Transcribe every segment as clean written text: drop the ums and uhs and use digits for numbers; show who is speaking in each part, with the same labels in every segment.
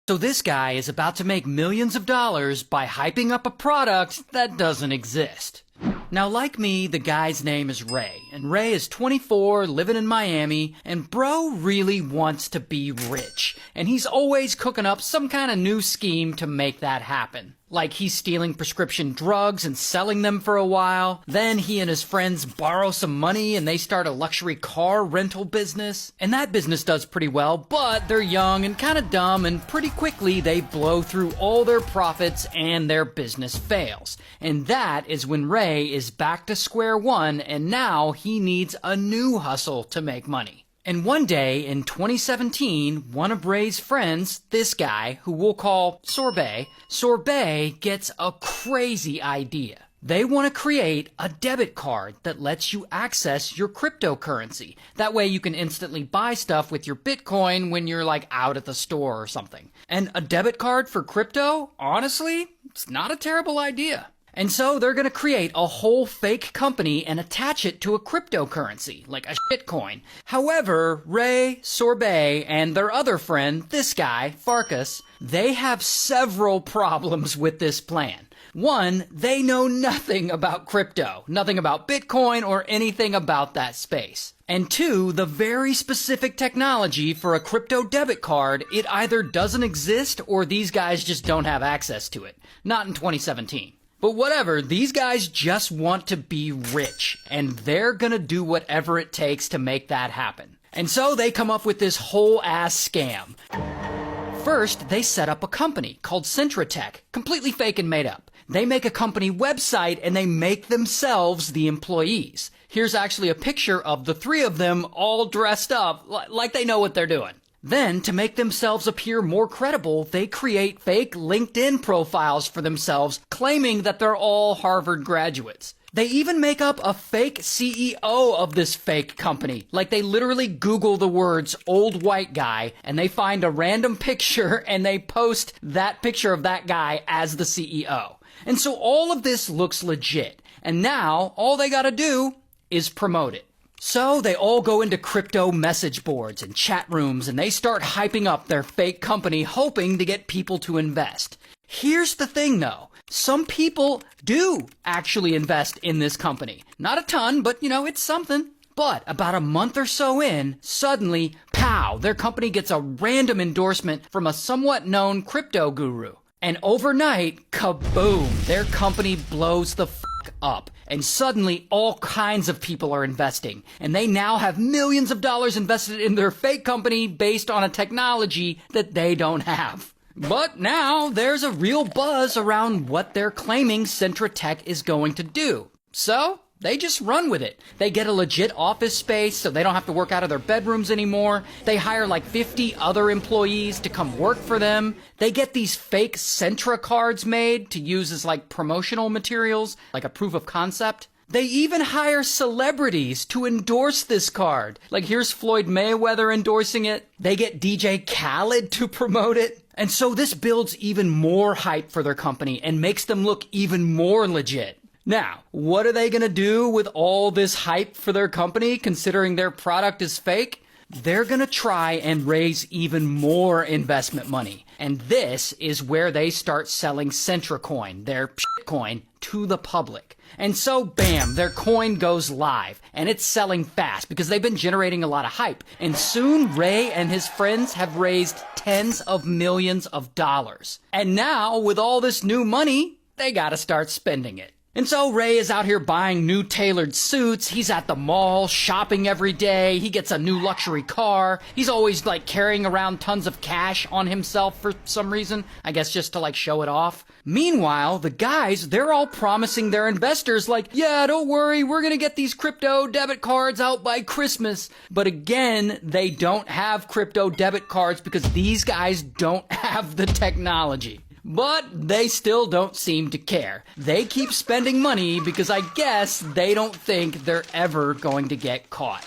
Speaker 1: So this guy is about to make millions of dollars by hyping up a product that doesn't exist. Now, like me, the guy's name is Ray, and Ray is 24, living in Miami, and bro really wants to be rich, and he's always cooking up some kind of new scheme to make that happen. Like he's stealing prescription drugs and selling them for a while. Then he and his friends borrow some money and they start a luxury car rental business. And that business does pretty well, but they're young and kind of dumb, and pretty quickly they blow through all their profits and their business fails. And that is when Ray is back to square one, and now he needs a new hustle to make money. And one day in 2017, one of Ray's friends, this guy, who we'll call Sorbet, gets a crazy idea. They want to create a debit card that lets you access your cryptocurrency. That way you can instantly buy stuff with your Bitcoin when you're like out at the store or something. And a debit card for crypto? Honestly, it's not a terrible idea. And so they're going to create a whole fake company and attach it to a cryptocurrency, like a shitcoin. However, Ray, Sorbet, and their other friend, this guy, Farkas, they have several problems with this plan. One, they know nothing about crypto, nothing about Bitcoin or anything about that space. And two, the very specific technology for a crypto debit card, it either doesn't exist or these guys just don't have access to it. Not in 2017. But whatever, these guys just want to be rich, and they're gonna do whatever it takes to make that happen. And so they come up with this whole ass scam. First, they set up a company called Centratech, completely fake and made up. They make a company website and they make themselves the employees. Here's actually a picture of the three of them all dressed up like they know what they're doing. Then, to make themselves appear more credible, they create fake LinkedIn profiles for themselves, claiming that they're all Harvard graduates. They even make up a fake CEO of this fake company. Like they literally Google the words old white guy and they find a random picture and they post that picture of that guy as the CEO. And so all of this looks legit. And now all they gotta do is promote it. So they all go into crypto message boards and chat rooms and they start hyping up their fake company, hoping to get people to invest. Here's the thing though. Some people do actually invest in this company. Not a ton, but it's something. But about a month or so in, suddenly, pow, their company gets a random endorsement from a somewhat known crypto guru. And overnight, kaboom, their company blows the up. And suddenly all kinds of people are investing. And they now have millions of dollars invested in their fake company based on a technology that they don't have. But now there's a real buzz around what they're claiming Centratech is going to do. So they just run with it. They get a legit office space so they don't have to work out of their bedrooms anymore. They hire like 50 other employees to come work for them. They get these fake Centra cards made to use as like promotional materials, like a proof of concept. They even hire celebrities to endorse this card. Like here's Floyd Mayweather endorsing it. They get DJ Khaled to promote it. And so this builds even more hype for their company and makes them look even more legit. Now, what are they going to do with all this hype for their company, considering their product is fake? They're going to try and raise even more investment money. And this is where they start selling CentraCoin, their shitcoin, to the public. And so, bam, their coin goes live. And it's selling fast because they've been generating a lot of hype. And soon, Ray and his friends have raised tens of millions of dollars. And now, with all this new money, they got to start spending it. And so Ray is out here buying new tailored suits. He's at the mall shopping every day. He gets a new luxury car. He's always like carrying around tons of cash on himself for some reason. I guess just to like show it off. Meanwhile, the guys, they're all promising their investors like, yeah, don't worry, we're gonna get these crypto debit cards out by Christmas. But again, they don't have crypto debit cards because these guys don't have the technology. But they still don't seem to care. They keep spending money because I guess they don't think they're ever going to get caught.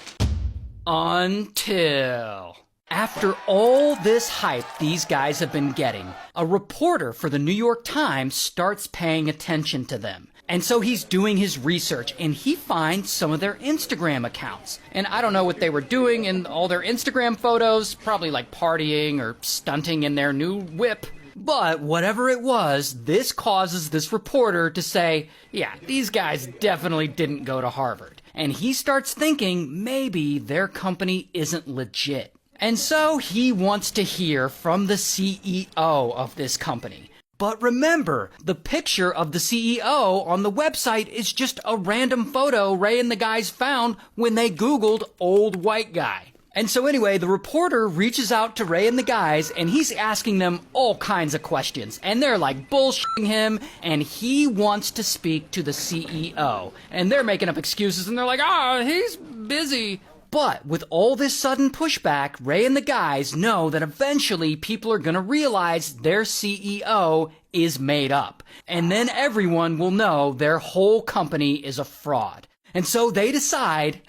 Speaker 1: Until... After all this hype these guys have been getting, a reporter for the New York Times starts paying attention to them. And so he's doing his research, and he finds some of their Instagram accounts. And I don't know what they were doing in all their Instagram photos, probably like partying or stunting in their new whip. But whatever it was, this causes this reporter to say, yeah, these guys definitely didn't go to Harvard. And he starts thinking maybe their company isn't legit. And so he wants to hear from the CEO of this company. But remember, the picture of the CEO on the website is just a random photo Ray and the guys found when they Googled old white guy. And so anyway, the reporter reaches out to Ray and the guys, and he's asking them all kinds of questions. And they're like bullshitting him, and he wants to speak to the CEO. And they're making up excuses, and they're like, he's busy. But with all this sudden pushback, Ray and the guys know that eventually people are going to realize their CEO is made up. And then everyone will know their whole company is a fraud. And so they decide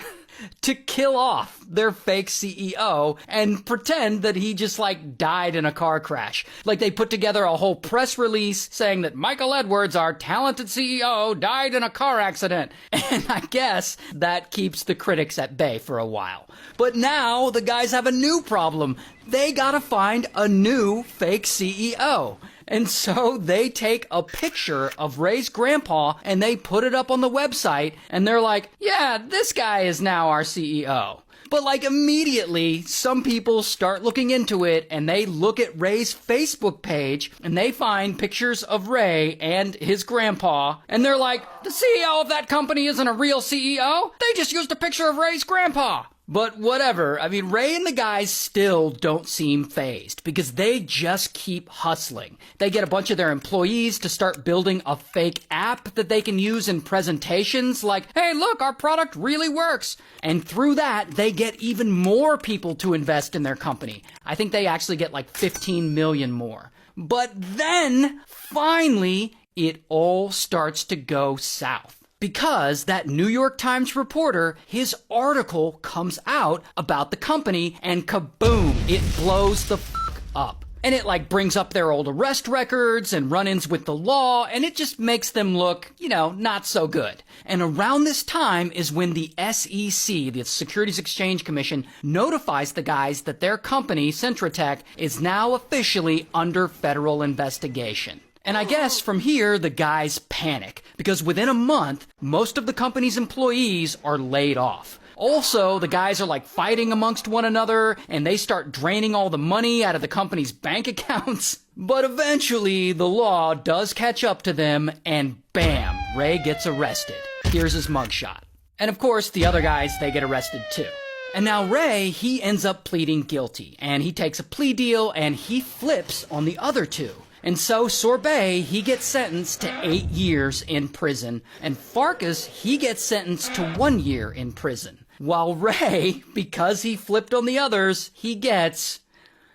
Speaker 1: to kill off their fake CEO and pretend that he just died in a car crash. Like they put together a whole press release saying that Michael Edwards, our talented CEO, died in a car accident. And I guess that keeps the critics at bay for a while. But now the guys have a new problem. They gotta find a new fake CEO. And so they take a picture of Ray's grandpa and they put it up on the website and they're like, yeah, this guy is now our CEO. But immediately, some people start looking into it and they look at Ray's Facebook page and they find pictures of Ray and his grandpa and they're like, the CEO of that company isn't a real CEO. They just used a picture of Ray's grandpa. But whatever, Ray and the guys still don't seem fazed because they just keep hustling. They get a bunch of their employees to start building a fake app that they can use in presentations like, hey, look, our product really works. And through that, they get even more people to invest in their company. I think they actually get 15 million more. But then, finally, it all starts to go south. Because that New York Times reporter, his article comes out about the company and kaboom, it blows the fuck up. And it brings up their old arrest records and run-ins with the law, and it just makes them look, not so good. And around this time is when the SEC, the Securities Exchange Commission, notifies the guys that their company, Centratech, is now officially under federal investigation. And I guess from here, the guys panic, because within a month, most of the company's employees are laid off. Also, the guys are fighting amongst one another, and they start draining all the money out of the company's bank accounts. But eventually, the law does catch up to them, and bam, Ray gets arrested. Here's his mugshot. And of course, the other guys, they get arrested too. And now Ray, he ends up pleading guilty, and he takes a plea deal, and he flips on the other two. And so Sorbet, he gets sentenced to 8 years in prison, and Farkas, he gets sentenced to 1 year in prison. While Ray, because he flipped on the others, he gets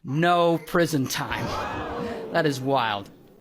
Speaker 1: no prison time. That is wild.